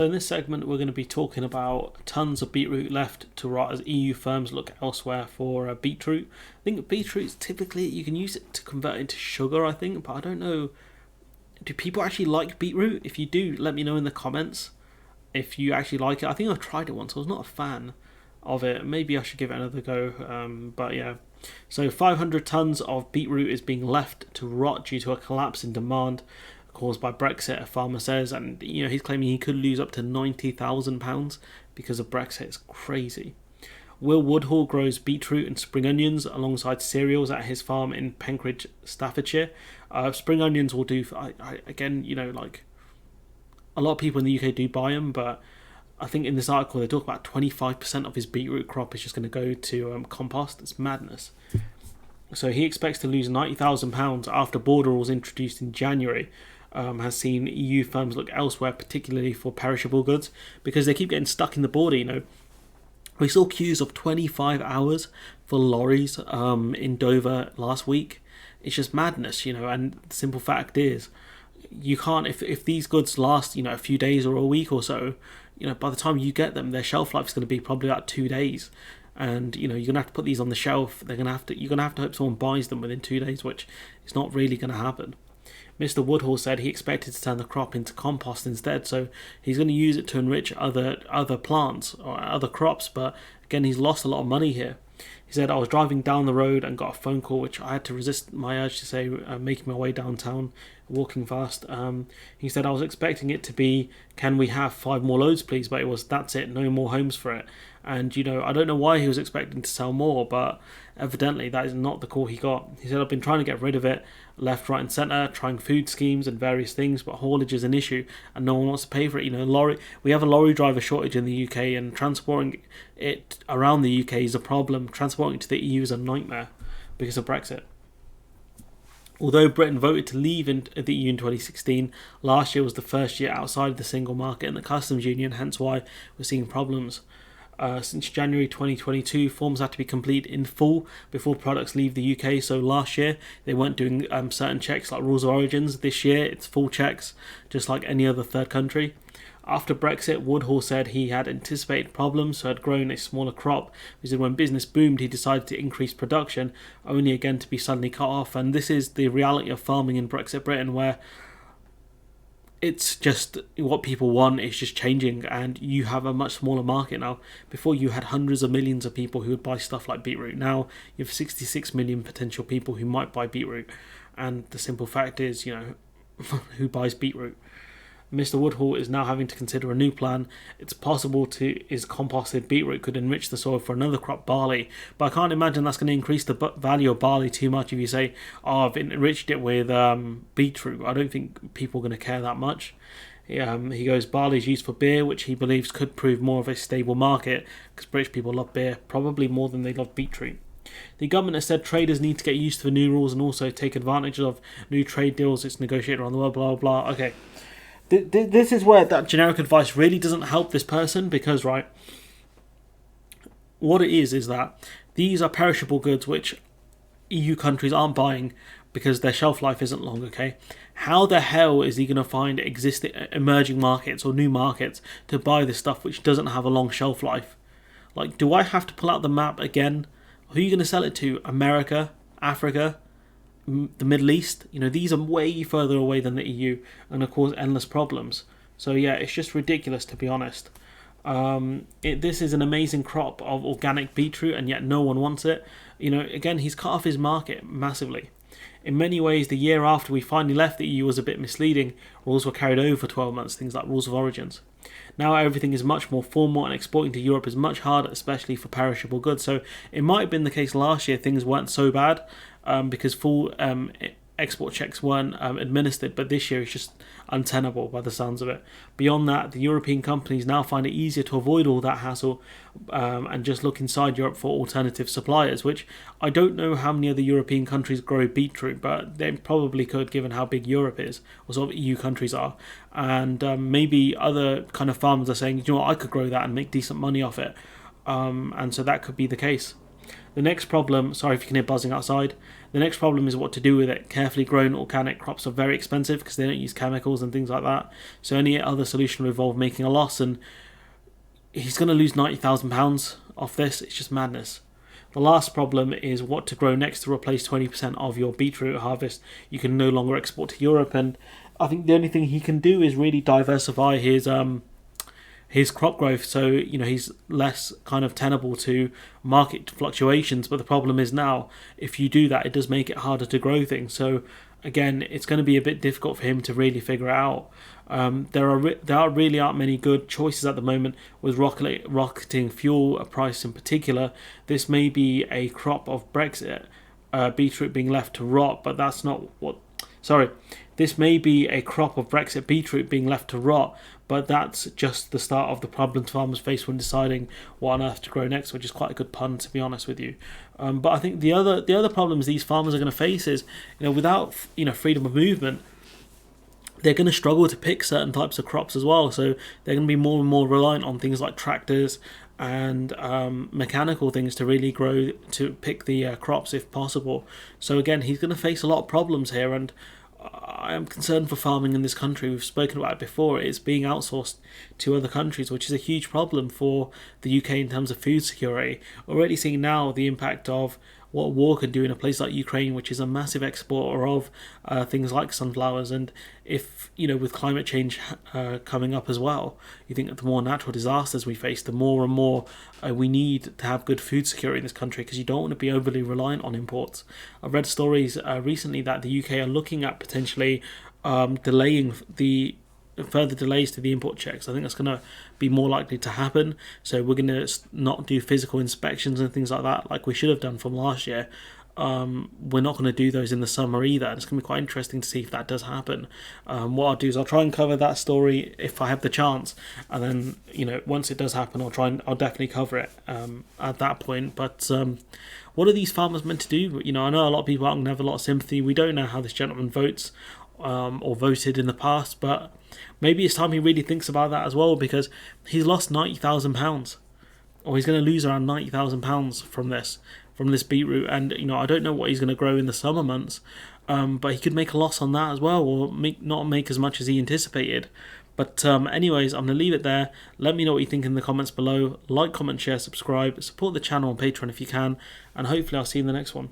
In this segment, we're going to be talking about tons of beetroot left to rot as EU firms look elsewhere for beetroot. I think beetroot typically you can use it to convert into sugar, I think, but I don't know. Do people actually like beetroot? If you do, let me know in the comments if you actually like it. I think I've tried it once. I was not a fan of it. Maybe I should give it another go. But yeah. So 500 tons of beetroot is being left to rot due to a collapse in demand caused by Brexit, a farmer says, and he's claiming he could lose up to £90,000 because of Brexit. It's crazy. Will Woodhall grows beetroot and spring onions alongside cereals at his farm in Penkridge, Staffordshire. Spring onions will do. Again, like a lot of people in the UK do buy them, but I think in this article they talk about 25% of his beetroot crop is just going to go to compost. It's madness. So he expects to lose £90,000 after border rules introduced in January. Has seen EU firms look elsewhere, particularly for perishable goods, because they keep getting stuck in the border. We saw queues of 25 hours for lorries in Dover last week. It's just madness, and the simple fact is, you can't, if these goods last, a few days or a week or so, by the time you get them, their shelf life is going to be probably about 2 days. And you're gonna have to put these on the shelf. You're gonna have to hope someone buys them within 2 days, which is not really going to happen. Mr. Woodhall said he expected to turn the crop into compost instead, so he's going to use it to enrich other plants or other crops. But again, he's lost a lot of money here. He said, I was driving down the road and got a phone call, which I had to resist my urge to say, making my way downtown, walking fast. He said, I was expecting it to be, can we have 5 more loads, please? But it was, that's it, no more homes for it. And, I don't know why he was expecting to sell more, but evidently that is not the call he got. He said, I've been trying to get rid of it, left, right and centre, trying food schemes and various things, but haulage is an issue and no one wants to pay for it. We have a lorry driver shortage in the UK, and transporting it around the UK is a problem. Transporting it to the EU is a nightmare because of Brexit. Although Britain voted to leave the EU in 2016, last year was the first year outside of the single market and the customs union, hence why we're seeing problems. Since January 2022, forms had to be complete in full before products leave the UK. So last year they weren't doing certain checks like rules of origins. This year it's full checks, just like any other third country. After Brexit, Woodhall said he had anticipated problems, so had grown a smaller crop. He said when business boomed, he decided to increase production, only again to be suddenly cut off. And this is the reality of farming in Brexit Britain, where it's just what people want is just changing, and you have a much smaller market now. Before, you had hundreds of millions of people who would buy stuff like beetroot. Now you have 66 million potential people who might buy beetroot, and the simple fact is, who buys beetroot? Mr. Woodhall is now having to consider a new plan. It's possible is composted beetroot could enrich the soil for another crop, barley. But I can't imagine that's going to increase the value of barley too much if you say, I've enriched it with beetroot. I don't think people are going to care that much. He goes, barley is used for beer, which he believes could prove more of a stable market because British people love beer, probably more than they love beetroot. The government has said traders need to get used to the new rules and also take advantage of new trade deals it's negotiated around the world, blah, blah, blah. Okay. This is where that generic advice really doesn't help this person because, right, what it is that these are perishable goods which EU countries aren't buying because their shelf life isn't long, okay? How the hell is he going to find existing emerging markets or new markets to buy this stuff which doesn't have a long shelf life? Like, do I have to pull out the map again? Who are you going to sell it to? America? Africa? The Middle East? These are way further away than the EU and of course endless problems. So yeah, it's just ridiculous to be honest. This is an amazing crop of organic beetroot and yet no one wants it. Again, he's cut off his market massively. In many ways, the year after we finally left the EU was a bit misleading. Rules were carried over for 12 months, things like rules of origins. Now everything is much more formal and exporting to Europe is much harder, especially for perishable goods. So it might have been the case last year things weren't so bad because full export checks weren't administered, but this year it's just untenable by the sounds of it. Beyond that, the European companies now find it easier to avoid all that hassle and just look inside Europe for alternative suppliers, which I don't know how many other European countries grow beetroot, but they probably could given how big Europe is, or sort of EU countries are. And maybe other kind of farmers are saying, I could grow that and make decent money off it. And so that could be the case. The next problem, sorry if you can hear buzzing outside, The next problem is what to do with it. Carefully grown organic crops are very expensive because they don't use chemicals and things like that. So any other solution will involve making a loss, and he's going to lose £90,000 off this. It's just madness. The last problem is what to grow next to replace 20% of your beetroot harvest. You can no longer export to Europe, and I think the only thing he can do is really diversify his crop growth, so he's less kind of tenable to market fluctuations. But the problem is now, if you do that, it does make it harder to grow things. So again, it's going to be a bit difficult for him to really figure it out. There really aren't many good choices at the moment with rocketing fuel price in particular. This may be a crop of Brexit beetroot being left to rot, but that's not what. Sorry, this may be a crop of Brexit beetroot being left to rot, but that's just the start of the problems farmers face when deciding what on earth to grow next, which is quite a good pun, to be honest with you. But I think the other problems these farmers are going to face is, without freedom of movement, they're going to struggle to pick certain types of crops as well. So they're going to be more and more reliant on things like tractors and mechanical things to really pick the crops if possible. So again, he's going to face a lot of problems here, and I am concerned for farming in this country. We've spoken about it before. It's being outsourced to other countries, which is a huge problem for the UK in terms of food security. Already seeing now the impact of what war can do in a place like Ukraine, which is a massive exporter of things like sunflowers. And if, with climate change coming up as well, you think that the more natural disasters we face, the more and more we need to have good food security in this country, because you don't want to be overly reliant on imports. I've read stories recently that the UK are looking at potentially delaying the further delays to the import checks. I think that's going to be more likely to happen. So we're going to not do physical inspections and things like that, like we should have done from last year. We're not going to do those in the summer either. And it's going to be quite interesting to see if that does happen. What I'll do is I'll try and cover that story if I have the chance, and then once it does happen, I'll definitely cover it at that point. But what are these farmers meant to do? I know a lot of people aren't going to have a lot of sympathy. We don't know how this gentleman votes or voted in the past, but maybe it's time he really thinks about that as well, because he's lost £90,000, or he's going to lose around £90,000 from this beetroot. And I don't know what he's going to grow in the summer months, but he could make a loss on that as well, or not make as much as he anticipated. But anyways, I'm going to leave it there. Let me know what you think in the comments below. Like, comment, share, subscribe, support the channel on Patreon if you can, and hopefully I'll see you in the next one.